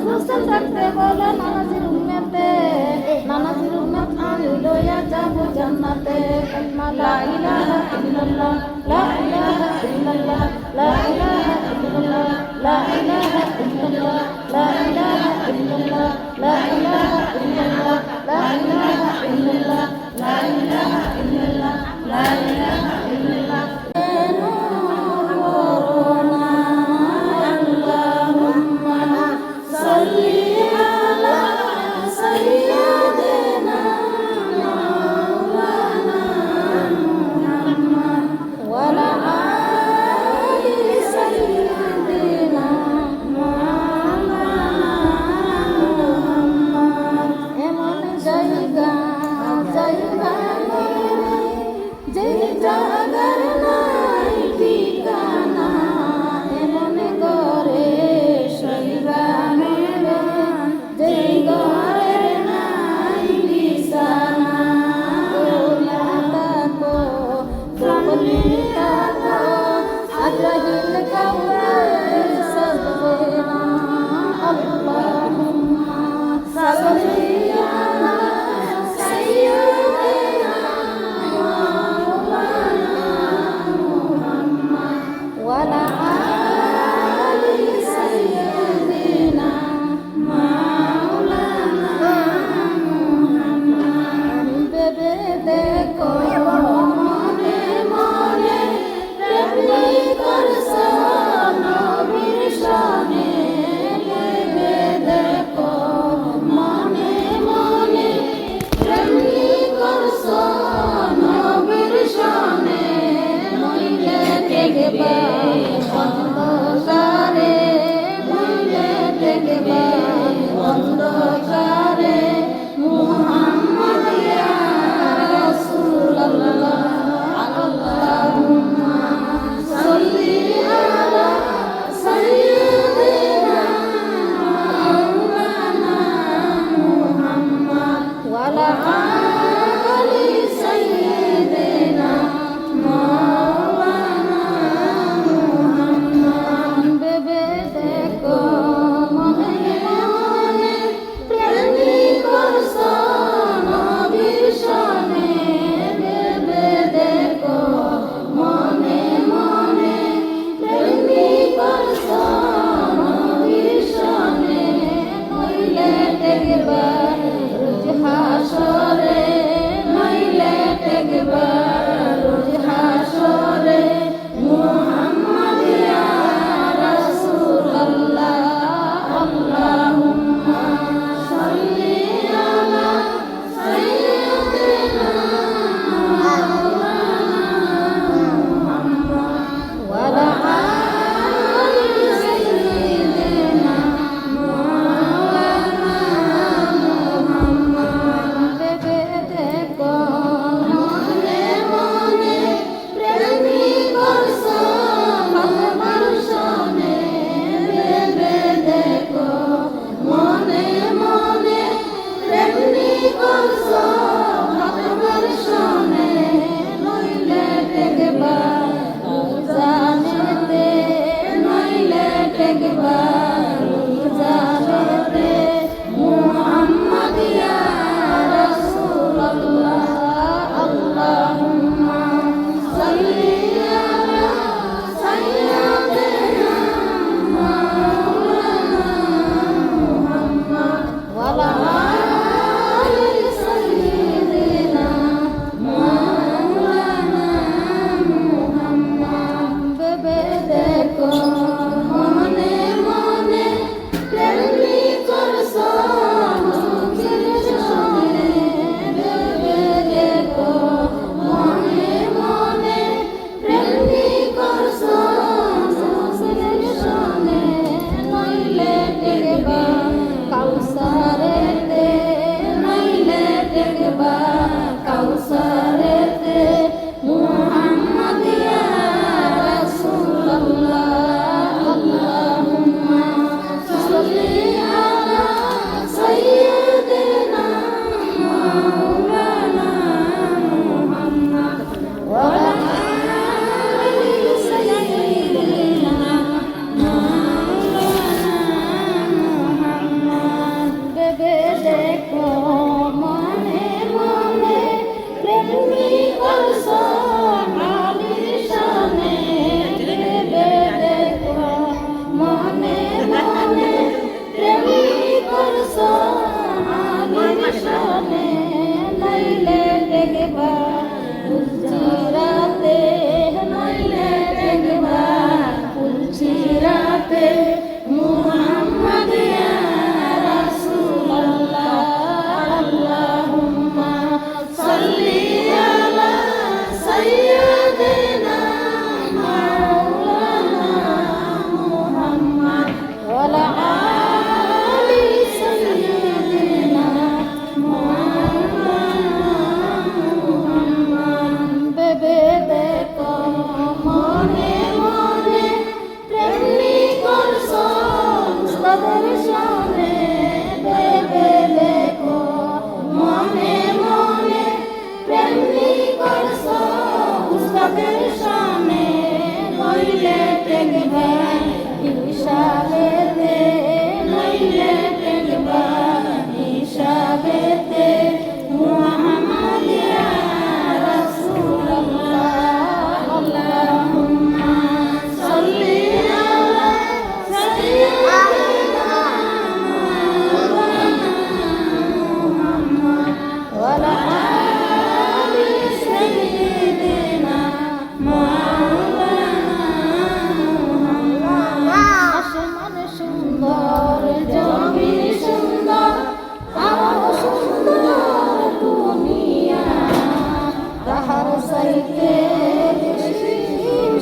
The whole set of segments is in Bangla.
হোসেন থাকতে বলে নানাজির উম্মত আমি লইয়া যাব জান্নাতে কালিমা লা ইলাহা ইল্লাল্লাহ লা ইলাহা ইল্লাল্লাহ লা ইলাহা ইল্লাল্লাহ লা ইলাহা ইল্লাল্লাহ লা ইলাহা ইল্লাল্লাহ লা ইলাহা ইল্লাল্লাহ লা ইলাহা ইল্লাল্লাহ লা ইলাহা ইল্লাল্লাহ লা ইলাহা ইল্লাল্লাহ শানে ভেবে দেখো মনে মনে প্রেমলি করছো উস্তাদের শানে নইলে টেকবে হিসাবেতে নইলে টেকবে হিসাবেতে মুহাম্মাদিয়া রাসূলুল্লাহ আল্লাহুম্মা সাল্লি আলা সাইয়্যিদিনা মুহাম্মদ ওয়া আলা আলি সাইয়্যিদিনা আসমানে সুন্দর জমিন সুন্দর আমার সুন্দর দুনিয়া তাহার সাইতে বেশি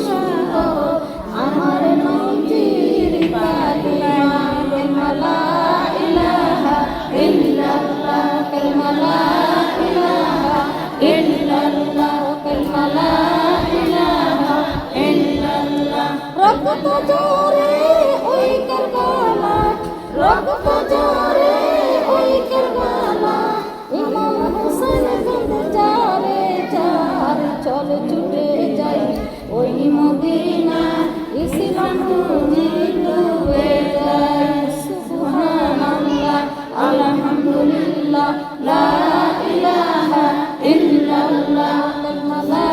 সুন্দর আমার নবীর কালিমা লা ইলাহা ইল্লাল্লাহ কালিমা লা ইলাহা ইল্লাল্লাহ কালিমা লা ইলাহা ইল্লাল্লাহ রক্ত জোরে ওই কারবালা রক্ত জোরে ওই কারবালা ইমাম হোসেন কাঁদে যারে যার চল ছুটে যাই ওই মদিনা ইসলাম ডুবে যায় সুবহানাল্লাহ আলহামদুলিল্লাহ লা ইলাহা ইল্লাল্লাহ কালিমা লা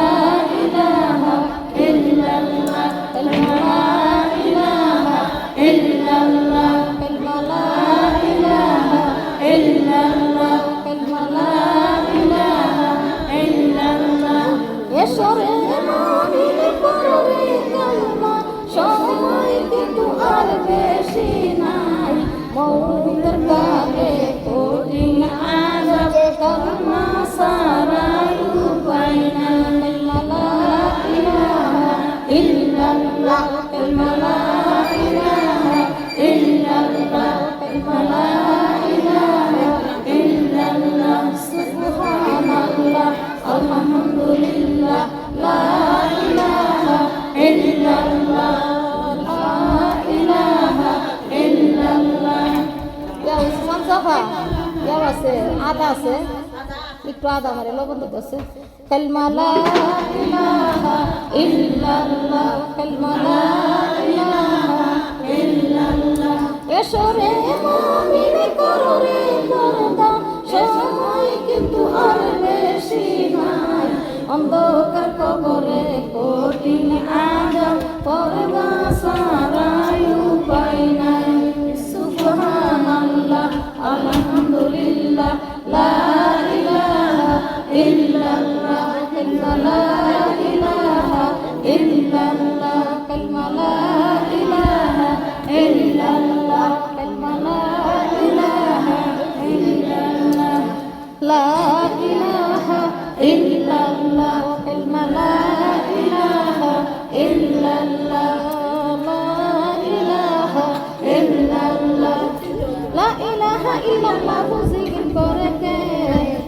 ইলাহা ইল্লাল্লাহ কালিমা লা ইলাহা ইল্লাল্লাহ কালিমা লা ইলাহা ইল্লাল্লাহ কালিমা লা ইলাহা ইল্লাল্লাহ এসরে মুমিন পড়ে কালিমা সময় কিন্তু আর বেশি নাই মৌতের কালে কঠিন আযাব কালিমা সারাই উপায় নাই কালিমা লা ইলাহা ইল্লাল্লাহ কালিমা লা ইলাহা ইল্লাল্লাহ কালিমা লা ইলাহা ইল্লাল্লাহ সুবহানাল্লাহ আলহামদুলিল্লাহ লা ইলাহা ইল্লাল্লাহ লা ইলাহা ইল্লাল্লাহ ইয়া উসমান সাফা ইয়া আছে আদা আছে একটু আদা মারে লবণ দিতে আছে কালিমা লা ইলাহা ইল্লাল্লাহ কালিমা লা ইলাহা ইল্লাল্লাহ এসরে মুমিন কররে পর্দা সময় কিন্তু আর বেশি নাই অন্ধকার কবরে কঠিন আযাব পরবা সারাই উপায় নাই সুবহানাল্লাহ আলহামদুলিল্লাহ লা ইলাহা ইল্লাল্লাহ কালিমা লা ইলাহা ইল্লাল্লাহ কালিমা লা ইলাহা ইল্লাল্লাহ কালিমা লা ইলাহা ইল্লাল্লাহ লা ইলাহা ইল্লাল্লাহ কালিমা লা ইলাহা ইল্লাল্লাহ লা ইলাহা ইল্লাল্লাহ লা ইলাহা ইল্লাল্লাহ জিকির করে কে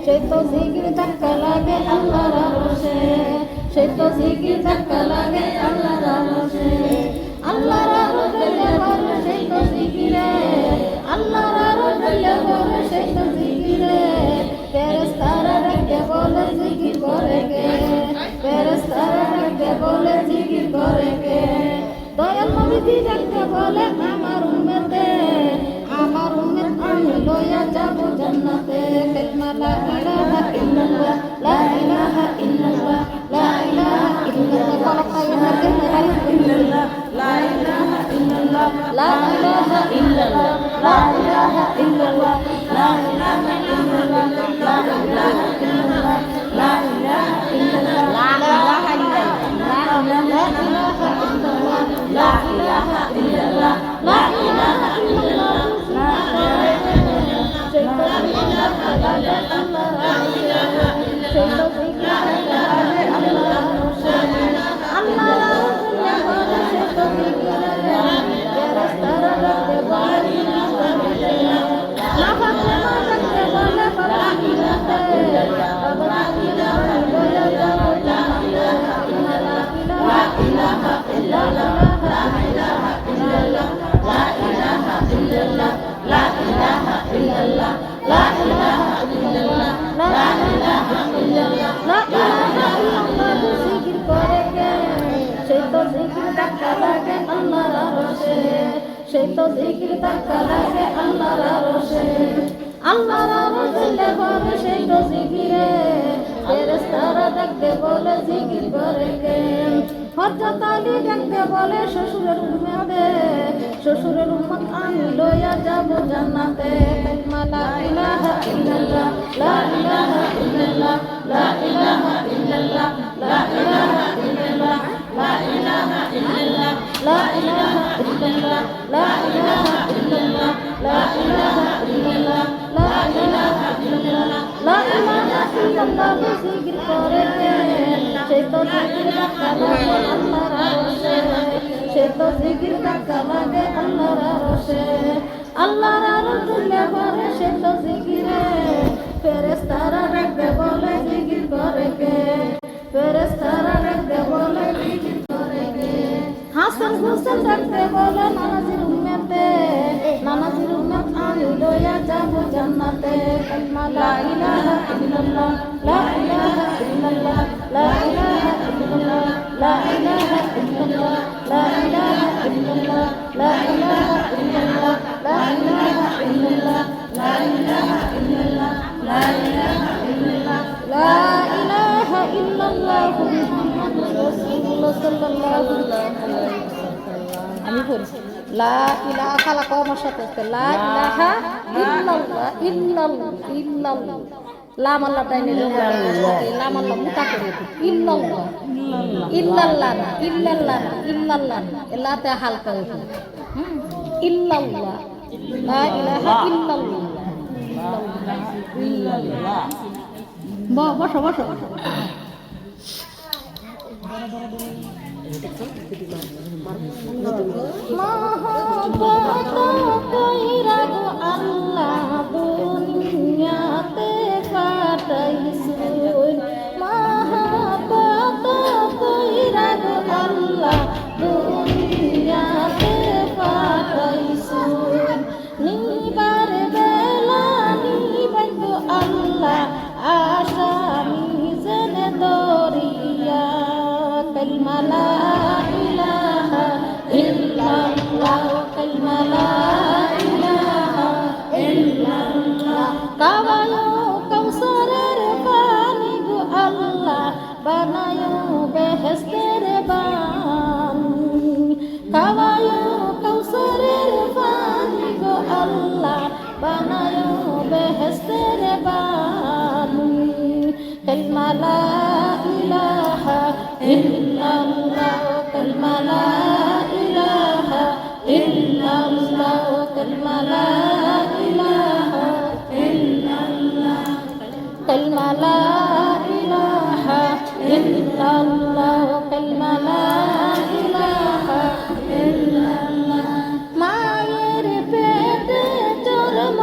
সে তো জিকির ধাক্কা লাগে আল্লাহর আরশে সে তো জিকির ধাক্কা লাগে আল্লাহর আরশে আল্লাহর আরশে করে সে তো জিকিরে আল্লাহর আরশে করে সে তো জিকিরে ফেরেশতারা ডাকে বলে জিকির করে কে ফেরেশতারা ডাকে বলে জিকির করে কে দয়াল নবীজি ডাকে বলে আমার উম্মতে আমি লইয়া যাব জান্নাতে কালিমা লা ইলাহা ইল্লাল্লাহ লা ইলাহা ইল্লাল্লাহ লা ইলাহা ইল্লাল্লাহ লা ইলাহা ইল্লাল্লাহ লা ইলাহা ইল্লাল্লাহ লা ইলাহা ইল্লাল্লাহ লা ইলাহা ইল্লাল্লাহ লা ইলাহা ইল্লাল্লাহ লা ইলাহা ইল্লাল্লাহ লা ইলাহা ইল্লাল্লাহ লা ইলাহা ইল্লাল্লাহ লা ইলাহা ইল্লাল্লাহ আল্লাহ ইলাহা ইল্লাল্লাহ লা ইলাহা ইল্লাল্লাহ লা ইলাহা ইল্লাল্লাহ লা ইলাহা ইল্লাল্লাহ জিকির করে কে সেই তো জিকির ধাক্কা লাগে আল্লাহর আরশে সেই তো জিকির ধাক্কা লাগে আল্লাহর আরশে আল্লাহর আরশে লেখরে সেই তো জিকিরে ফেরেশতারা দেখতে বলে জিকির করে কে হযরত আলী দেখতে বলে শ্বশুরের উম্মতে শ্বশুরের উম্মত আমি লইয়া যাব জান্নাতে কালিমা লা ইলাহা ইল্লাল্লাহ লা ইলাহা ইল্লাল্লাহ লা ইলাহা ইল্লাল্লাহ লা ইলাহা ইল্লাল্লাহ লা ইলাহা ইল্লাল্লাহ লা ইলাহা ইল্লাল্লাহ লা ইলাহা ইল্লাল্লাহ লা ইলাহা ইল্লাল্লাহ লা ইলাহা ইল্লাল্লাহ লা ইলাহা ইল্লাল্লাহ জিকির করে সেই তো জিকির ধাক্কা লাগে আল্লাহর আরশে সেই তো জিকির ধাক্কা লাগে আল্লাহর আরশে আল্লাহর আরশে লেখরে সেই তো জিকিরে ফেরেশতারা দেখতে বলে জিকির করে কে ফেরেশতারা দেখতে বলে জিকির করে কে হাসান হুসেন দেখতে বলে নানাজির উম্মতে নানাজির উম্মত আমি লইয়া যাব জান্নাতে কালিমা লা ইলাহা ইল্লাল্লাহ লা ইলাহা ইল্লাল্লাহ লা ইলাহা ইল্লাল্লাহ লা ইলাহা ইল্লাল্লাহ লা ইলাহা ইল্লাল্লাহ লা ইলাহা ইল্লাল্লাহ লা ইলাহা ইল্লাল্লাহ লা ইলাহা ইল্লাল্লাহ লা ইলাহা ইল্লাল্লাহ লা ইলাহা ইল্লাল্লাহ মুহাম্মাদুর রাসূলুল্লাহ সাল্লাল্লাহু আলাইহি ওয়াসাল্লাম আমি পড়ছি লা ইলাহা খালা কওমার সাথে লা ইলাহা ইল্লাল্লাহ ইল্লাল্লাহ ইল্লাল্লাহ লাম আল্লাহ তাইনে লাম আল্লাহ মুতা করে ইল্লাল্লাহ ইল্লাল্লাহ ইল্লাল্লাহ ইল্লাল্লাহ এলাতে হালকা হইছে ইল্লাল্লাহ লা ইলাহা ইল্লাল্লাহ ইল্লাল্লাহ বসো বসো মহব্বত কইরা গো আল্লাহ দুনিয়াতে পাঠাইছুন মহব্বত কইরা গো আল্লাহ দুনিয়াতে পাঠাইছুন নিবার বেলা নিবেন গো আল্লাহ আসামি জেনে দরিয়া কালিমা লা ইলাহা ইল্লাল্লাহ কালিমা লা ইলাহা ইল্লাল্লাহ কাওয়ায়ো কাউসারের পানি গো আল্লাহ বানায়ো বেহেশতের বানি কাওয়ায়ো কাউসারের পানি গো আল্লাহ বানায়ো বেহেশতের বানি কালিমা লা ইলাহা ইল্লাল্লাহ কালিমা লা ইলাহা ইল্লাল্লাহ কালিমা লা ইলাহা ইল্লাল্লাহ কালিমা লা ইলাহা ইল্লাল্লাহ কালিমা লা ইলাহা ইল্লাল্লাহ মায়ের পেটে জন্ম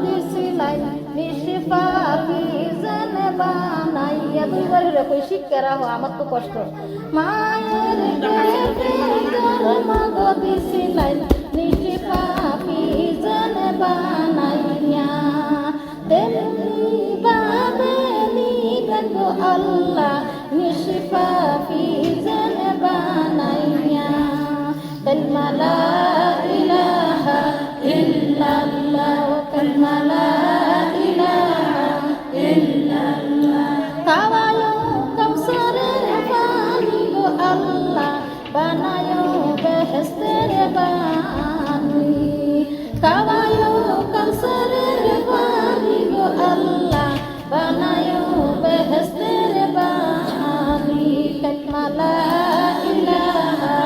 দিছিলাই নিশফা কি জানে বানাইয়া দুইবার কই শিক্ষা রাখো আমার তো কষ্ট মায়ের পেটে জন্ম দিছিলাই নিশফা কি জানে বানাইয়া তেমনি ভাবে নিবেন গো আল্লাহ নিশফা কি জানে বানাইয়া কালিমা লা ইলাহা ইল্লাল্লাহ কালিমা লা ইলাহা ইল্লাল্লাহ কাওয়ায়ো কাউসারের পানি গো আল্লাহ বানায়ো বেহেশতের বানি কাওয়ায়ো কাউসারের পানি গো আল্লাহ বানায়ো বেহেশতের বানি কালিমা লা ইলাহা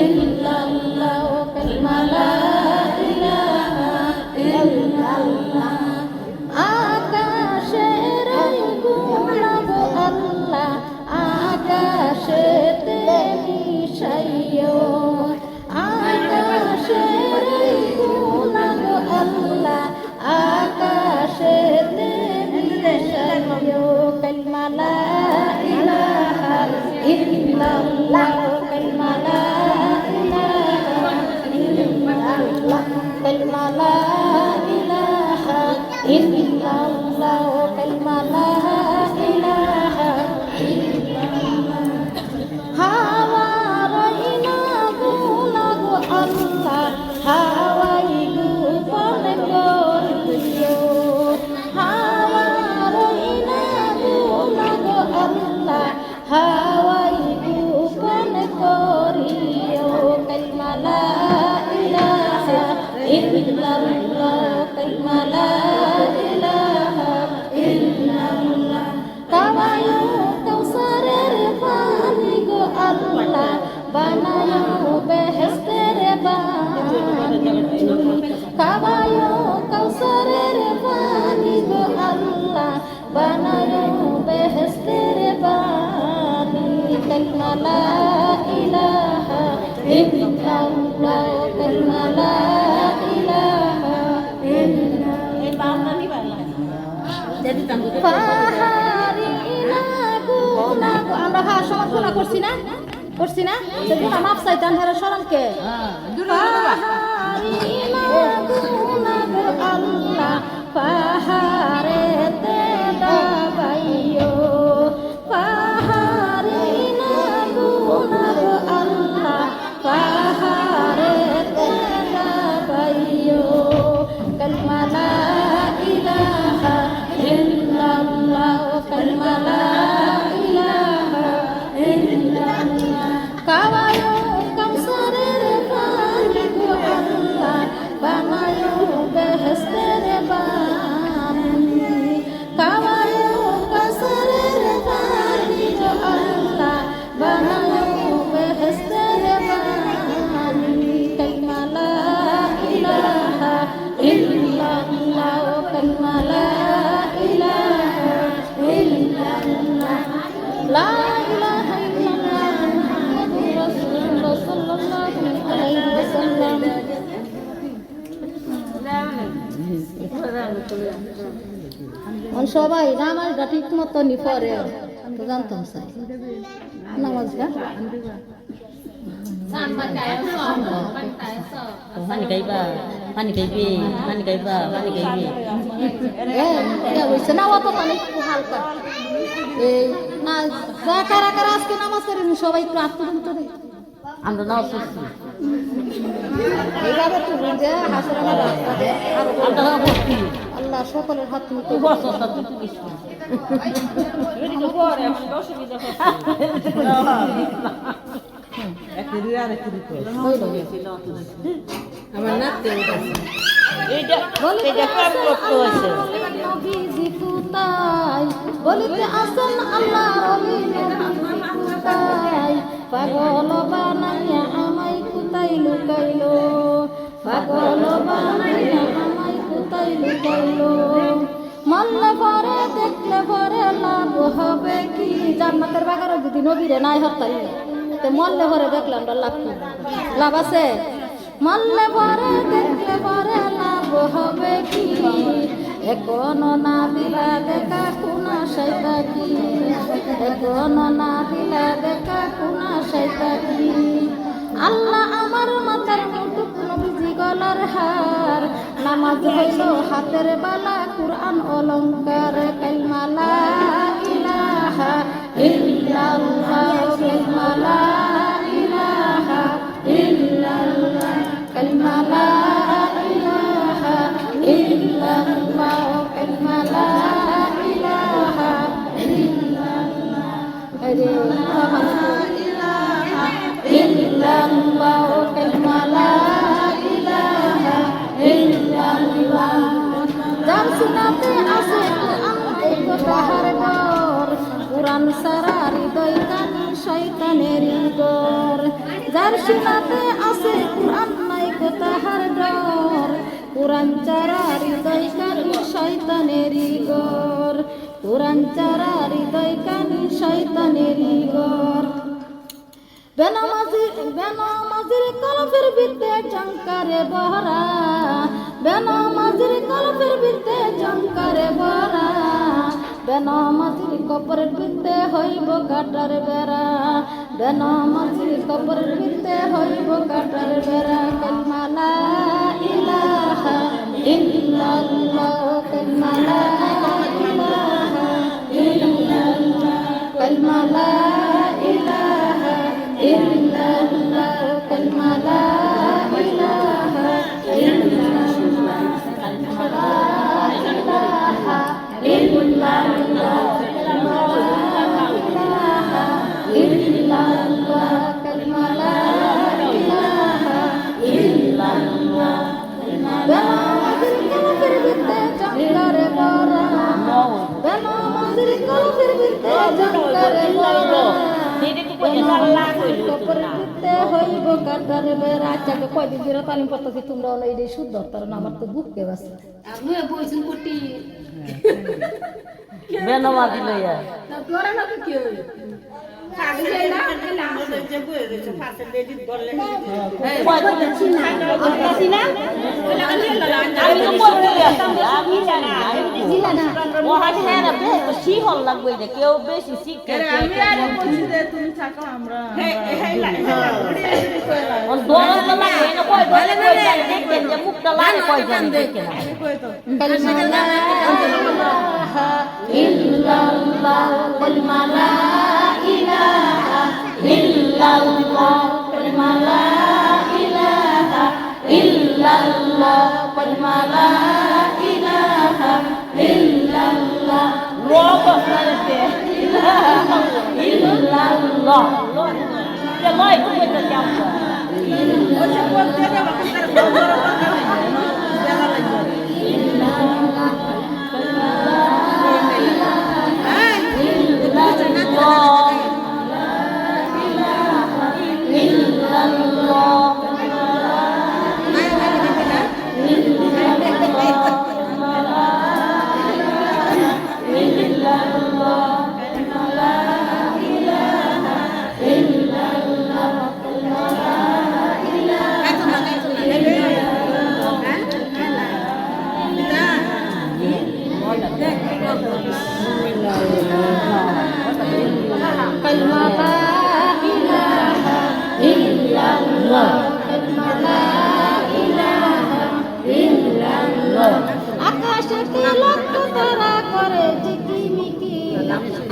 ইল্লাল্লাহ কালিমা লা ইলাহা ইল্লাল্লাহ আকাশের গুণা গো আল্লাহ আকাশেতে মিশাইও আকাশের গুণা গো আল্লাহ আকাশেতে মিশাইও কালিমা লা ইলাহা ইল্লাল্লাহ কালিমা লা ইলাহা ইল্লাল্লাহ কালিমা লা ইল্লাল্লাহ কালিমা লা ইলাহা ইল্লাল্লাহ হাওয়ারাইনা গুনাগো আল্লাহ হাওয়াই গোপন করিও হাওয়ারাইনা গুনাগো আল্লাহ হাওয়াই গোপন করিও কালিমা লা ইলাহা ইল্লাল্লাহ কালিমা লা ইলাহা ইল্লাল্লাহ কাওয়ায়ু কাউসারের পানি গো আল্লাহ বানায়ো বেহেশতের বানি কাওয়ায়ু কাউসারের পানি গো আল্লাহ বানায়ো বেহেশতের বানি কালিমা লা ইলাহা ইল্লাল্লাহ কালিমা লা ইলাহা আমরা সমাজ গুণা করছি না সে গুণা মাপ চাইতাম হেরা সরমকে আল্লাহ পাহাড়ে দাবাইও পাহাড়ে না গুণা আল্লাহ পাহাড়ে দাবাইও কালিমা লা ইলাহা ইল্লাল্লাহ কালিমা লা ইলাহা ইল্লাল্লাহ কাওয়ায়ু কাউসারের পানি গো আল্লাহ বানায়ো বেহেশতের বানি কাওয়ায়ু কাউসারের পানি গো আল্লাহ বানায়ো বেহেশতের বানি কালিমা লা ইলাহা ইল্লাল্লাহ কালিমা লা ইলাহা ইল্লাল্লাহ লা ইলাহা ইল্লাল্লাহ মুহাম্মাদুর রাসূলুল্লাহ সাল্লাল্লাহু আলাইহি ওয়াসাল্লাম সবাই নামাজটা ঠিক মতো নি পরে তো জানতাম চাই নামাজটা পানি খাইবা পানি খাইবি পানি খাইবা পানি খাইবি না অত পানি হালকা এই না যা কারা কারা আজকে নামাজ করেন সবাই একটু আত্মদন্ত দেয় আমরা নাও করছি এইভাবে তুলুন যে হাসির আমার রাস্তা দেয় আমরা নাও করছি আল্লাহ সকলের হাত মুঠো বসো সব কিছু আমার নাচতে এইটা এইটা কার করতে হয়েছে নবীজি কুতাই বলিতে আসেন আল্লাহ ওলি নবীজি কুতাই পাগল বানাইয়া আমায় কুতাই লুকাইলো পাগল বানাইয়া আমায় কুতাই লুকাইলো মল্লে পরে দেখলে পরে লাভ হবে কি জান্নাতের বাগারে যদি নবীরে নাই হতাই তে মল্লে পরে দেখলাম লাভ কি লাভ আছে মল্লে পরে দেখলে পরে লাভ হবে কি এখনো না দিলা দেখা কোনা সাইতা কি এখনো না দিলা দেখা কোনা সাইতা কি আল্লাহ আমার মাথার মুটুক নবীজি গলার হার নামাজ হইল হাতের বালা কুরআন অলংকার কালিমা লা ইলাহা ইল্লাল্লাহ কালিমা লা ইলাহা ইল্লাল্লাহ কালিমা লা ইলাহা ইল্লাল্লাহ কালিমা লা ইলাহা ইল্লাল্লাহ আরে ইল্লাল্লাহ কালিমা লা ইলাহা ইল্লাল্লাহ যার সিনাতে আছে কুরআন এই তাহার ঘর কুরআন সারা হৃদয় কানি শয়তানের ঘর যার সিনাতে আছে কুরআন নাই তাহার ঘর কুরআন চারা হৃদয় কানি শয়তানের ঘর কুরআন চারা হৃদয় কানি শয়তানের ঘর বেনামাজির কলফের ভিতরে জঙ্কারে বহরা বেনামাজির কলফের ভিতরে জঙ্কারে বহরা বেনামাজির কবরের ভিতরে হইব কাটার বেড়া বেনামাজির কবরের ভিতরে হইব কাটার বেড়া কালিমা লা ইলাহা illallah kalma la ilaha illallah kalma la ilaha illallah kalma la ilaha illallah kalma la ilaha illallah kalma la ilaha illallah kalma la ilaha illallah বেনামাজির কাফের বিরুদ্ধে জঙ্গলে বড় বেনামাজির কাফের বিরুদ্ধে জঙ্গলে বড় হইব কাটার বেড়া আচ্ছাকে কয়দিন ধরে তালিম করতেছি তোমরা হলো এই শুদ্ধ তার আমার তো বুককে বাসে আপনি বলছেন কোটি বেনামাজি লইয়া তোরা না কি হই কাগজে না যে বই রয়েছে ফাসে লেডি বললে আসি না আমি তো বলতে আমি জানি জিলা না ও হাতে না বেশ তো শিহল লাগবে যে কেউ বেশি শিখতে আমি আর বলছি যে তুমি থাকো আমরা ওর দোলা তো লাগে না কই বলে কই জানে দেখতে যে মুখটা লাগে কই জানে দেখতে না কই তো কালমা লা ইলাহা ইল্লাল্লাহ কালমা লা ইলাহা ইল্লাল্লাহ কালমা লা ইলাহা ইল্লাল্লাহ কালমা লা ইলাহা ইল্লাল্লাহ লোক আছে ইল্লাল্লাহ যে লয় তুমি তো জানো ওটা বলতে যাবো তার বড় কথা জানা লাগবে কালমা লা ইলাহা ইল্লাল্লাহ কালমা লা ইলাহা ইল্লাল্লাহ আকাশেতে লক্ষ তারা করে ঝিকিমিকি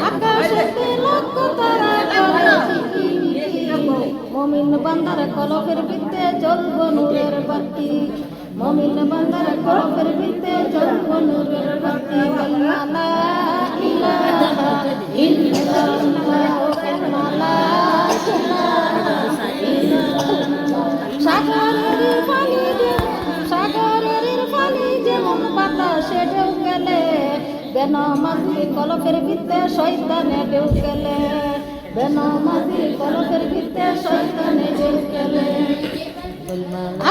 আকাশেতে লক্ষ তারা করে ঝিকিমিকি মুমিন বান্দার কলবের ভিতরে জ্বলবো নূরের বাতি মুমিন বান্দার কলবের ভিতরে জ্বলবো নূরের বাতি কালমা লা ইলাহা ইল্লাল্লাহ কালমা লা ইলাহা ইল্লাল্লাহ সাগরের পানি যেমন বাতাসে ঢেউ গেলে বেনামাজি কলবের ভিতরে শয়তানে ঢেউ গেলে বেনামাজি কলবের ভিতরে শয়তানে ঢেউ গেলে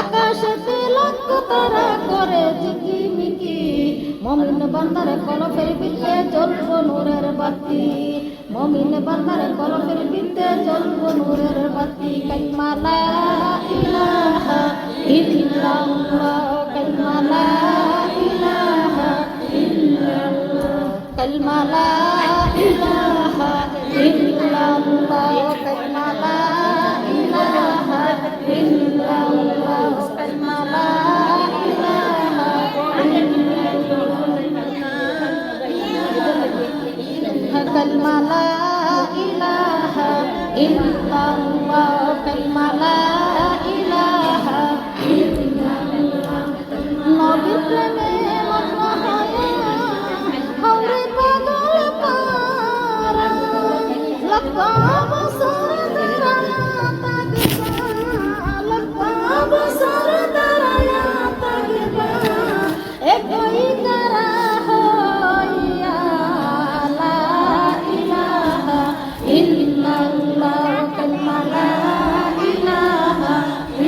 আকাশেতে লক্ষ তারা করে ঝিকিমিকি মুমিন বান্দার কলবের ভিতরে জ্বলবো নূরের বাতি মুমিন বান্দার কলবের ভিতরে জ্বলবো নূরের বাতি কালমা লা ইলাহা ইল্লাল্লাহ কালমা লা ইলাহা ইল্লাল্লাহ কালমা লা ইলাহা ইল্লাল্লাহ কালমা লা ইলাহা ইল্লাল্লাহ কালমা লা ইলাহা কালমা লা ইলাহা ইল্লাল্লাহ কালমা লা ইলাহা ইল্লাল্লাহ নবী প্রেমে মগ্ন হয়ে হাওরে পাগল পারা লক্ষ বছর দাঁড়ায়া তাকবা লক্ষ বছর দাঁড়ায়া তাকবা একই কারা হইয়া লা ইলাহা ইল্লাল্লাহ কালমা লা ইলাহা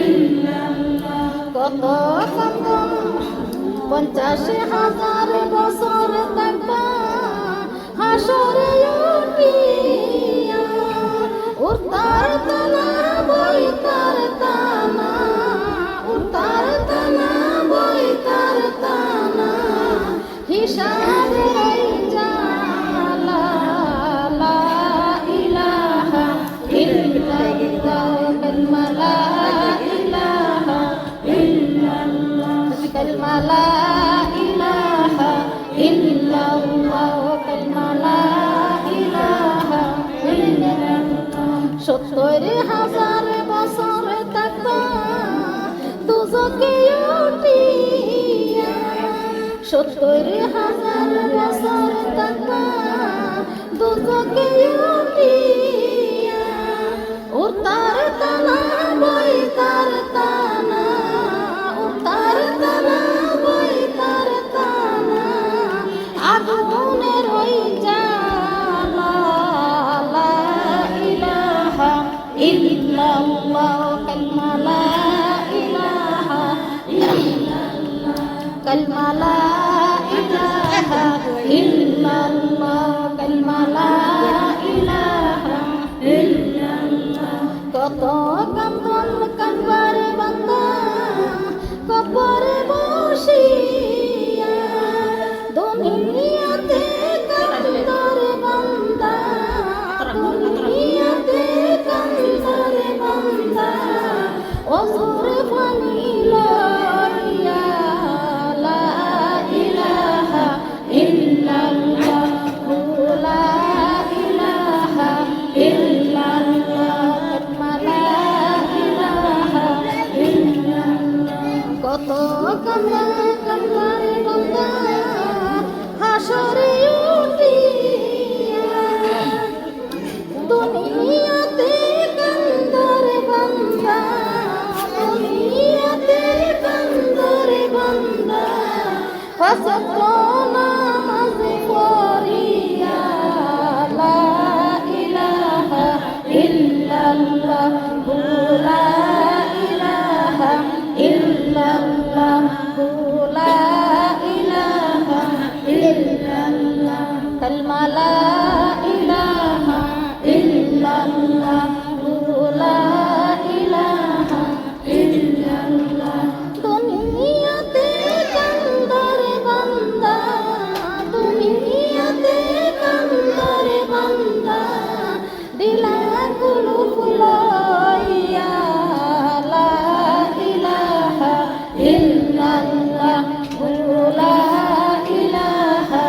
ইল্লাল্লাহ কত কান্দন 50,000 বছর থাকবা হাসরে উঠিয়া উতার তানা বইতার তানা উতার তানা বইতার তানা হিসাবে লা ইলাহা ইল্লাল্লাহ কালমা লা ইলাহা ইল্লাল্লাহ কালমা লা 70,000 বছর থাকবা দুজকে উঠিয়া 70,000 বছর থাকবা দুজকে উঠিয়া উতার তালা বই তার তানা উতার তালা বই তার তানা আগুনের ওই জ্বালা লা ইলাহা ইল্লাল্লাহ কালমা লা ইলাহা ইল্লাল্লাহ কালমা লা ইলাহা ইল্লাল্লাহ কালমা লা ইলাহা ইল্লাল্লাহ কত কান্দন কানবার বান্দা কবরে বসিয়া দুনিয়াতে কান্দর বান্দা দুনিয়াতে কান্দর বান্দা ওজুর পানি লইয়া লা ইলাহা ইল্লাল্লাহ লা ইলাহা ইল্লাল্লাহ লা ইলাহা ইল্লাল্লাহ কত কান্দা কান্দার বান্দা হাসরে উঠিয়া দুনিয়াতে কান্দর বান্দা দুনিয়াতে কান্দর বান্দা ফাসত নামাজ পড়িয়া লা ইলাহা ইল্লাল্লাহ লা ইলাহা ইল্লাল্লাহ লা ইলাহা ইল্লাল্লাহ কালমা লা ইলাহা ইল্লাল্লাহ লা ইলাহা ইল্লাল্লাহ দুনিয়াতে কান্দর বান্দা দুনিয়াতে কান্দর বান্দা দিলাগুলো ফুলাইয়া লা ইলাহা ইল্লাল্লাহ লা ইলাহা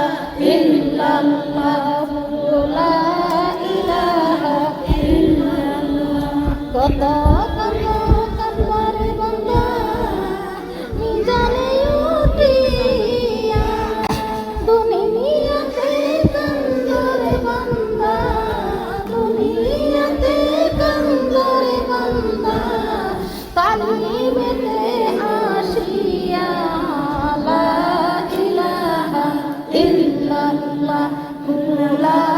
ইল্লাল্লাহ লা ইলাহা ইল্লাল্লাহ কত কত কান্দর বান্দা নিজানে উঠিয়া দুনিয়াতে কান্দর বান্দা দুনিয়াতে কান্দর বান্দা তালিমেতে আসিয়া লা ইলাহা ইল্লাল্লাহ লা